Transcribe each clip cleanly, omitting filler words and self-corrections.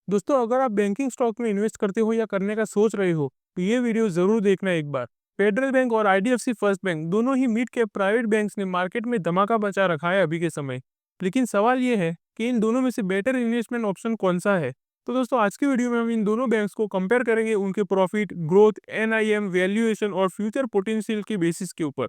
दोस्तों, अगर आप बैंकिंग स्टॉक में इन्वेस्ट करते हो या करने का सोच रहे हो, तो ये वीडियो ज़रूर देखना एक बार। फेडरल बैंक और आईडीएफसी फर्स्ट बैंक दोनों ही मिड कैप प्राइवेट बैंक्स ने मार्केट में धमाका मचा रखा है अभी के समय। लेकिन सवाल ये है कि इन दोनों में से बेटर इन्वेस्टमेंट ऑप्शन कौन सा है। तो दोस्तों, आज की वीडियो में हम इन दोनों बैंक्स को कंपेयर करेंगे उनके प्रॉफिट, ग्रोथ, एनआईएम, वैल्यूएशन और फ्यूचर पोटेंशियल के बेसिस के ऊपर।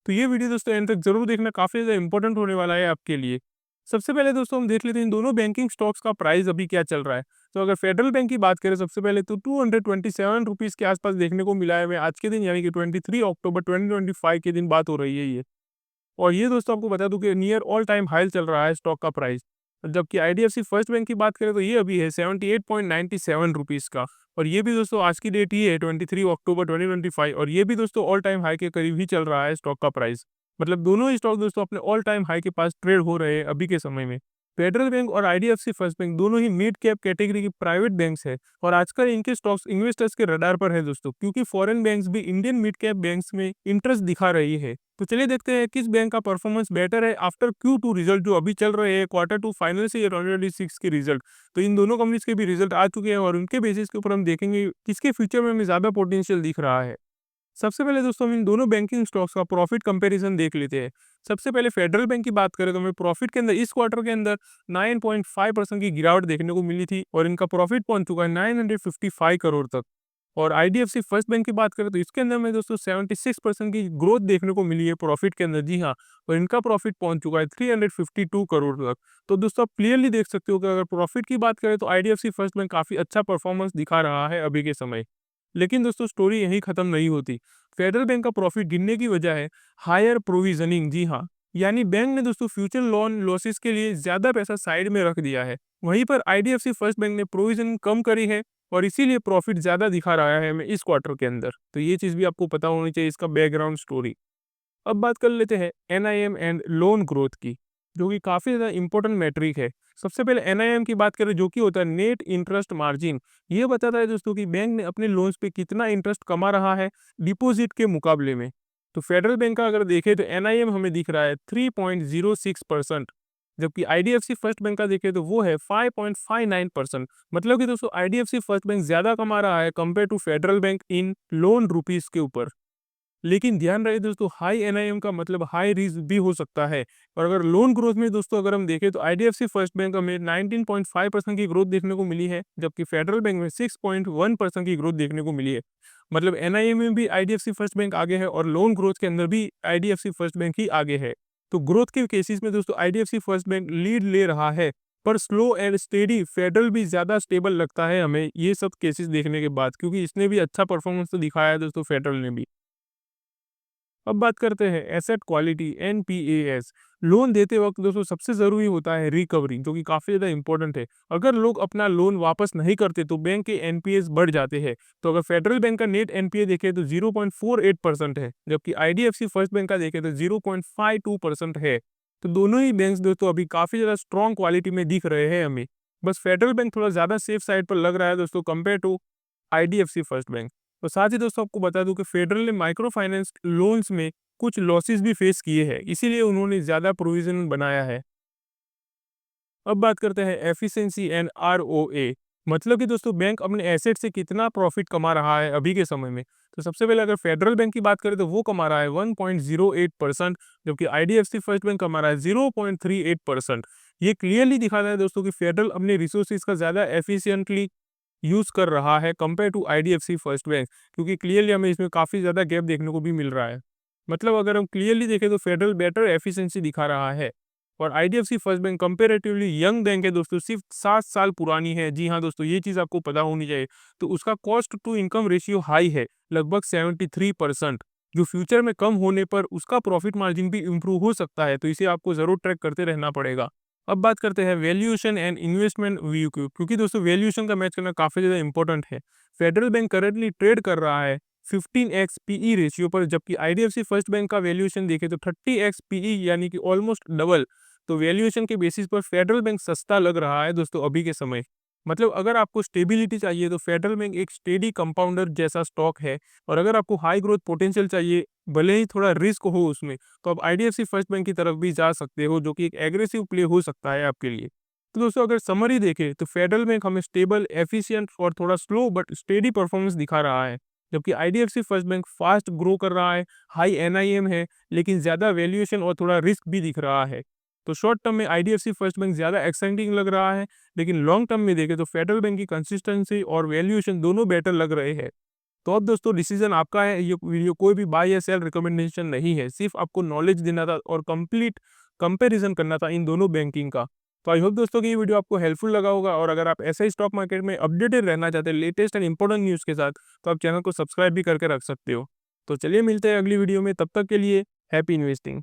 तो ये वीडियो दोस्तों एंड तक जरूर देखना, काफ़ी ज़्यादा इंपॉर्टेंट होने वाला है आपके लिए। सबसे पहले दोस्तों हम देख लेते हैं इन दोनों बैंकिंग स्टॉक्स का प्राइस अभी क्या चल रहा है। तो अगर फेडरल बैंक की बात करें सबसे पहले, तो 227 रुपीज़ के आसपास देखने को मिला है हमें आज के दिन, यानी कि 23 अक्टूबर 2025 के दिन बात हो रही है ये। और ये दोस्तों आपको बता दूं कि नियर ऑल टाइम हाई चल रहा है स्टॉक का प्राइस। जबकि आईडीएफसी फर्स्ट बैंक की बात करें तो ये अभी है 78.97 रुपीज़ का। और ये भी दोस्तों आज की डेट ही है 23 अक्टूबर 2025, और ये भी दोस्तों ऑल टाइम हाई के करीब ही चल रहा है स्टॉक का प्राइस। मतलब दोनों ही स्टॉक दोस्तों अपने ऑल टाइम हाई के पास ट्रेड हो रहे हैं अभी के समय में। फेडरल बैंक और आईडीएफसी फर्स्ट बैंक दोनों ही मिड कैप कैटेगरी की प्राइवेट बैंक्स है, और आजकल इनके स्टॉक्स इन्वेस्टर्स के रडार पर है दोस्तों, क्योंकि फॉरेन बैंक्स भी इंडियन मिड कैप बैंक्स में इंटरेस्ट दिखा रही है। तो चलिए देखते हैं किस बैंक का परफॉर्मेंस बेटर है आफ्टर Q2 रिजल्ट जो अभी चल रहे हैं, Q2 फाइनेंशियल ईयर 2026 के रिजल्ट। तो इन दोनों कंपनीज के भी रिजल्ट आ चुके हैं, और उनके बेसिस के ऊपर हम देखेंगे किसके फ्यूचर में हमें ज़्यादा पोटेंशियल दिख रहा है। सबसे पहले दोस्तों हम इन दोनों बैंकिंग स्टॉक्स का प्रॉफिट कंपैरिजन देख लेते हैं। सबसे पहले फेडरल बैंक की बात करें तो हमें प्रॉफिट के अंदर इस क्वार्टर के अंदर 9.5% की गिरावट देखने को मिली थी, और इनका प्रॉफिट पहुंच चुका है 955 करोड़ तक। और आईडीएफसी फर्स्ट बैंक की बात करें तो इसके अंदर में दोस्तों 76% की ग्रोथ देखने को मिली है प्रॉफिट के अंदर, जी हाँ। और इनका प्रॉफिट पहुंच चुका है 352 करोड़ तक। तो दोस्तों आप क्लियरली देख सकते हो कि अगर प्रॉफिट की बात करें तो आईडीएफसी फर्स्ट बैंक काफ़ी अच्छा परफॉर्मेंस दिखा रहा है अभी के समय। लेकिन दोस्तों स्टोरी यहीं खत्म नहीं होती। फेडरल बैंक का प्रॉफिट गिरने की वजह है हायर प्रोविजनिंग, जी हाँ। यानी बैंक ने दोस्तों फ्यूचर लोन लॉसेस के लिए ज्यादा पैसा साइड में रख दिया है। वहीं पर आईडीएफसी फर्स्ट बैंक ने प्रोविजन कम करी है, और इसीलिए प्रॉफिट ज्यादा दिखा रहा है हमें इस क्वार्टर के अंदर। तो ये चीज भी आपको पता होनी चाहिए, इसका बैकग्राउंड स्टोरी। अब बात कर लेते हैं एनआईएम एंड लोन ग्रोथ की, जो कि काफ़ी ज़्यादा इंपॉर्टेंट मैट्रिक है। सबसे पहले एनआईएम की बात करें, जो कि होता है नेट इंटरेस्ट मार्जिन। ये बताता है दोस्तों कि बैंक ने अपने लोन्स पे कितना इंटरेस्ट कमा रहा है डिपॉजिट के मुकाबले में। तो फेडरल बैंक का अगर देखें तो एनआईएम हमें दिख रहा है 3.06%, जबकि आईडीएफसी फर्स्ट बैंक का देखें तो वो है 5.59%। मतलब कि दोस्तों आईडीएफसी फर्स्ट बैंक ज़्यादा कमा रहा है compare to Federal Bank in loan rupees के ऊपर। लेकिन ध्यान रहे दोस्तों, हाई एनआईएम का मतलब हाई रिस्क भी हो सकता है। और अगर लोन ग्रोथ में दोस्तों अगर हम देखें तो आईडीएफसी फर्स्ट बैंक में 19.5% की ग्रोथ देखने को मिली है, जबकि फेडरल बैंक में 6.1% की ग्रोथ देखने को मिली है। मतलब एनआईएम में भी आईडीएफसी फर्स्ट बैंक आगे है, और लोन ग्रोथ के अंदर भी आईडीएफसी फर्स्ट बैंक ही आगे है। तो ग्रोथ के केसेस में दोस्तों आईडीएफसी फर्स्ट बैंक लीड ले रहा है, पर स्लो एंड स्टेडी फेडरल भी ज्यादा स्टेबल लगता है हमें ये सब केसेस देखने के बाद, क्योंकि इसने भी अच्छा परफॉर्मेंस तो दिखाया है दोस्तों फेडरल ने भी। अब बात करते हैं एसेट क्वालिटी एनपीएस। लोन देते वक्त दोस्तों सबसे ज़रूरी होता है रिकवरी, जो कि काफ़ी ज़्यादा इंपॉर्टेंट है। अगर लोग अपना लोन वापस नहीं करते तो बैंक के एनपीएस बढ़ जाते हैं। तो अगर फेडरल बैंक का नेट एनपीए देखें तो 0.48% है, जबकि आईडीएफसी फर्स्ट बैंक का देखें तो 0.52% है। तो दोनों ही बैंक्स दोस्तों अभी काफ़ी ज़्यादा स्ट्रॉन्ग क्वालिटी में दिख रहे हैं हमें। बस फेडरल बैंक थोड़ा ज़्यादा सेफ साइड पर लग रहा है दोस्तों compare to IDFC First Bank. तो साथ ही दोस्तों आपको बता दूं कि फेडरल ने माइक्रो फाइनेंस लोन्स में कुछ लॉसेस भी फेस किए हैं, इसीलिए उन्होंने ज़्यादा प्रोविजन बनाया है। अब बात करते हैं एफिशिएंसी एंड आरओए। मतलब कि दोस्तों बैंक अपने एसेट से कितना प्रॉफिट कमा रहा है अभी के समय में। तो सबसे पहले अगर फेडरल बैंक की बात करें तो वो कमा रहा है 1.08%, जबकि आईडीएफसी फर्स्ट बैंक कमा रहा है 0.38%। ये क्लियरली दिखाता है दोस्तों कि फेडरल अपने रिसोर्सेज का ज़्यादा एफिशिएंटली यूज़ कर रहा है compare to IDFC First Bank, क्योंकि क्लियरली हमें इसमें काफ़ी ज़्यादा गैप देखने को भी मिल रहा है। मतलब अगर हम क्लियरली देखें तो फेडरल बेटर एफिशिएंसी दिखा रहा है, और IDFC First bank comparatively young bank है दोस्तों, सिर्फ 7 साल पुरानी है। जी हाँ दोस्तों, ये चीज़ आपको पता होनी चाहिए। तो उसका cost to income ratio high है, लगभग 73%, जो फ्यूचर में कम होने पर उसका प्रॉफिट मार्जिन भी इम्प्रूव हो सकता है। तो इसे आपको ज़रूर ट्रैक करते रहना पड़ेगा। अब बात करते हैं वैल्यूएशन एंड इन्वेस्टमेंट व्यू की, क्योंकि दोस्तों वैल्यूएशन का मैच करना काफ़ी ज़्यादा इंपॉर्टेंट है। फेडरल बैंक करंटली ट्रेड कर रहा है 15x पीई रेशियो पर, जबकि आईडीएफसी फर्स्ट बैंक का वैल्यूएशन देखें तो 30x पीई, यानी कि ऑलमोस्ट डबल। तो वैल्यूएशन के बेसिस पर फेडरल बैंक सस्ता लग रहा है दोस्तों अभी के समय। मतलब अगर आपको स्टेबिलिटी चाहिए तो फेडरल बैंक एक स्टेडी कंपाउंडर जैसा स्टॉक है, और अगर आपको हाई ग्रोथ पोटेंशियल चाहिए, भले ही थोड़ा रिस्क हो उसमें, तो आप आईडीएफसी फर्स्ट बैंक की तरफ भी जा सकते हो, जो कि एक एग्रेसिव प्ले हो सकता है आपके लिए। तो दोस्तों अगर समरी देखें तो फेडरल बैंक हमें स्टेबल, एफिशिएंट और थोड़ा स्लो बट स्टेडी परफॉर्मेंस दिखा रहा है, जबकि IDFC First bank fast grow कर रहा है, हाई एनआईएम है, लेकिन ज़्यादा वैल्यूएशन और थोड़ा रिस्क भी दिख रहा है। तो शॉर्ट टर्म में आईडीएफसी फर्स्ट बैंक ज़्यादा एक्साइटिंग लग रहा है, लेकिन लॉन्ग टर्म में देखें तो फेडरल बैंक की कंसिस्टेंसी और वैल्यूएशन दोनों बेटर लग रहे हैं। तो अब दोस्तों डिसीजन आपका है। ये वीडियो कोई भी बाय या सेल रिकमेंडेशन नहीं है, सिर्फ आपको नॉलेज देना था और कंप्लीट कंपैरिजन करना था इन दोनों बैंकिंग का। तो आई होप दोस्तों कि ये वीडियो आपको हेल्पफुल लगा होगा, और अगर आप ऐसे ही स्टॉक मार्केट में अपडेटेड रहना चाहते हैं लेटेस्ट एंड इंपॉर्टेंट न्यूज़ के साथ, तो आप चैनल को सब्सक्राइब भी करके रख सकते हो। तो चलिए मिलते हैं अगली वीडियो में, तब तक के लिए हैप्पी इन्वेस्टिंग।